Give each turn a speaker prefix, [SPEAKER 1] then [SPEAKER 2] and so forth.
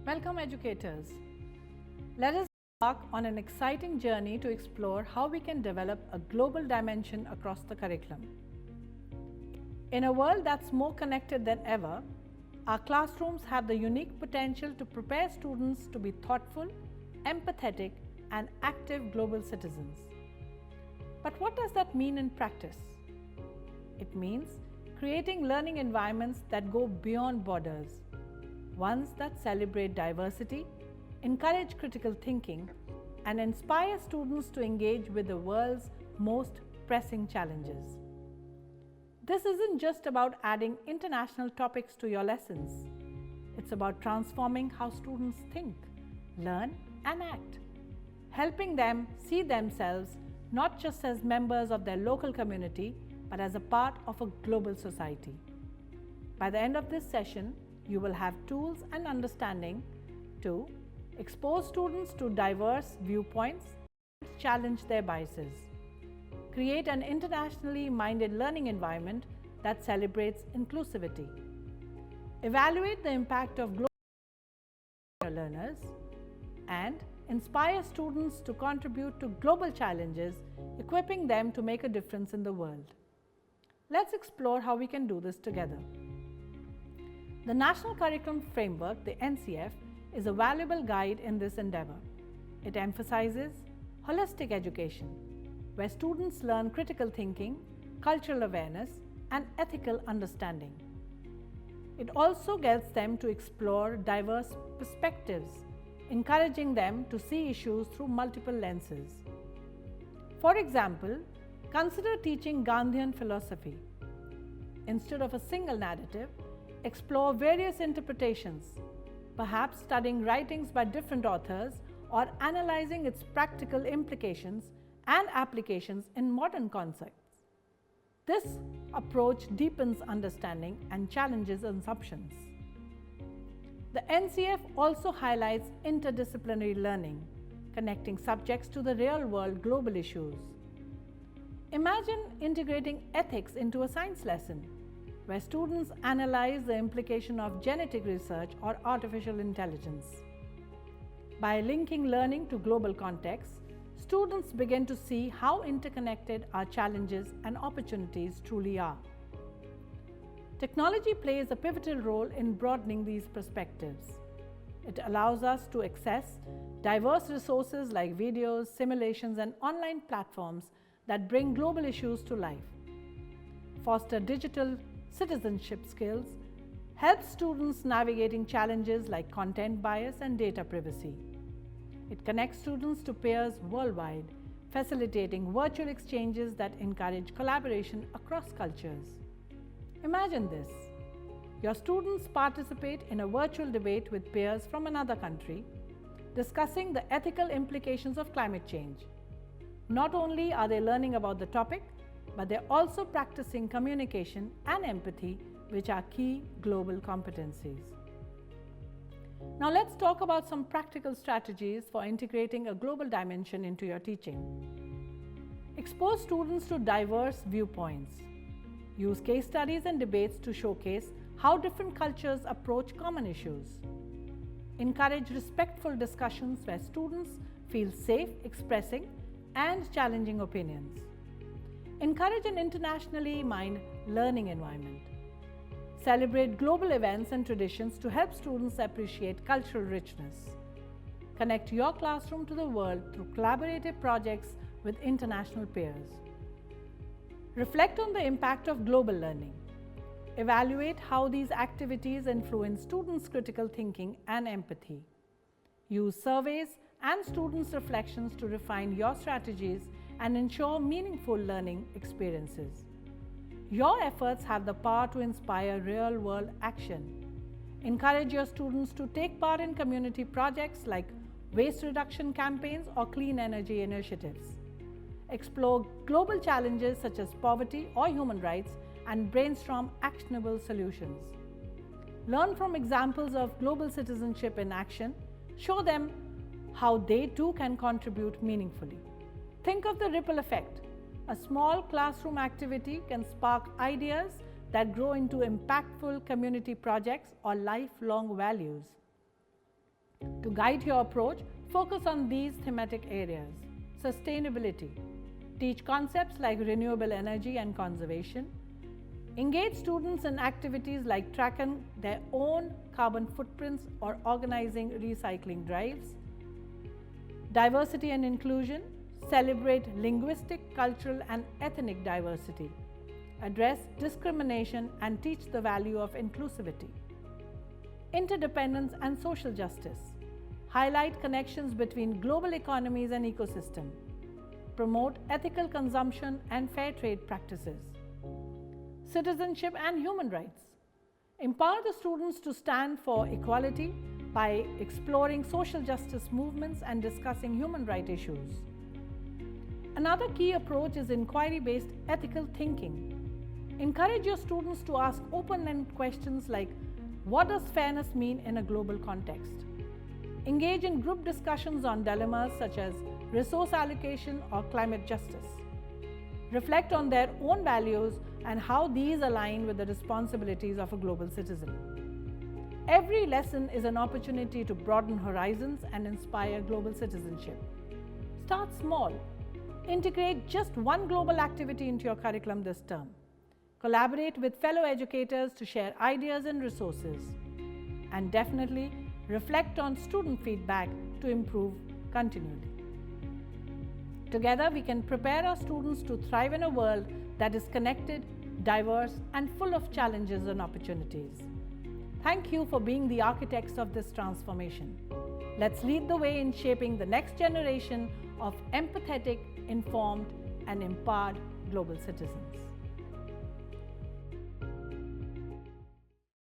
[SPEAKER 1] Welcome educators. Let us embark on an exciting journey to explore how we can develop a global dimension across the curriculum. In a world that's more connected than ever, our classrooms have the unique potential to prepare students to be thoughtful, empathetic, and active global citizens. But what does that mean in practice? It means creating learning environments that go beyond borders, ones that celebrate diversity, encourage critical thinking, and inspire students to engage with the world's most pressing challenges. This isn't just about adding international topics to your lessons. It's about transforming how students think, learn, and act, helping them see themselves not just as members of their local community, but as a part of a global society. By the end of this session, you will have tools and understanding to expose students to diverse viewpoints and challenge their biases. Create an internationally minded learning environment that celebrates inclusivity. Evaluate the impact of global learners and inspire students to contribute to global challenges, equipping them to make a difference in the world. Let's explore how we can do this together. The National Curriculum Framework, the NCF, is a valuable guide in this endeavor. It emphasizes holistic education, where students learn critical thinking, cultural awareness, and ethical understanding. It also gets them to explore diverse perspectives, encouraging them to see issues through multiple lenses. For example, consider teaching Gandhian philosophy. Instead of a single narrative, explore various interpretations, perhaps studying writings by different authors or analyzing its practical implications and applications in modern contexts. This approach deepens understanding and challenges assumptions. The NCF also highlights interdisciplinary learning, connecting subjects to the real-world global issues. Imagine integrating ethics into a science lesson, where students analyze the implication of genetic research or artificial intelligence. By linking learning to global contexts, students begin to see how interconnected our challenges and opportunities truly are. Technology plays a pivotal role in broadening these perspectives. It allows us to access diverse resources like videos, simulations, and online platforms that bring global issues to life. Foster digital citizenship skills, helps students navigating challenges like content bias and data privacy. It connects students to peers worldwide, facilitating virtual exchanges that encourage collaboration across cultures. Imagine this: your students participate in a virtual debate with peers from another country, discussing the ethical implications of climate change. Not only are they learning about the topic, but they're also practicing communication and empathy, which are key global competencies. Now let's talk about some practical strategies for integrating a global dimension into your teaching. Expose students to diverse viewpoints. Use case studies and debates to showcase how different cultures approach common issues. Encourage respectful discussions where students feel safe expressing and challenging opinions. Encourage an internationally minded learning environment. Celebrate global events and traditions to help students appreciate cultural richness. Connect your classroom to the world through collaborative projects with international peers. Reflect on the impact of global learning. Evaluate how these activities influence students' critical thinking and empathy. Use surveys and students' reflections to refine your strategies and ensure meaningful learning experiences. Your efforts have the power to inspire real-world action. Encourage your students to take part in community projects like waste reduction campaigns or clean energy initiatives. Explore global challenges such as poverty or human rights and brainstorm actionable solutions. Learn from examples of global citizenship in action. Show them how they too can contribute meaningfully. Think of the ripple effect. A small classroom activity can spark ideas that grow into impactful community projects or lifelong values. To guide your approach, focus on these thematic areas. Sustainability. Teach concepts like renewable energy and conservation. Engage students in activities like tracking their own carbon footprints or organizing recycling drives. Diversity and inclusion. Celebrate linguistic, cultural, and ethnic diversity. Address discrimination and teach the value of inclusivity. Interdependence and social justice. Highlight connections between global economies and ecosystem. Promote ethical consumption and fair trade practices. Citizenship and human rights. Empower the students to stand for equality by exploring social justice movements and discussing human rights issues. Another key approach is inquiry-based ethical thinking. Encourage your students to ask open-ended questions like, what does fairness mean in a global context? Engage in group discussions on dilemmas such as resource allocation or climate justice. Reflect on their own values and how these align with the responsibilities of a global citizen. Every lesson is an opportunity to broaden horizons and inspire global citizenship. Start small. Integrate just one global activity into your curriculum this term. Collaborate with fellow educators to share ideas and resources. And definitely reflect on student feedback to improve continually. Together, we can prepare our students to thrive in a world that is connected, diverse, and full of challenges and opportunities. Thank you for being the architects of this transformation. Let's lead the way in shaping the next generation of empathetic, informed, and empowered global citizens.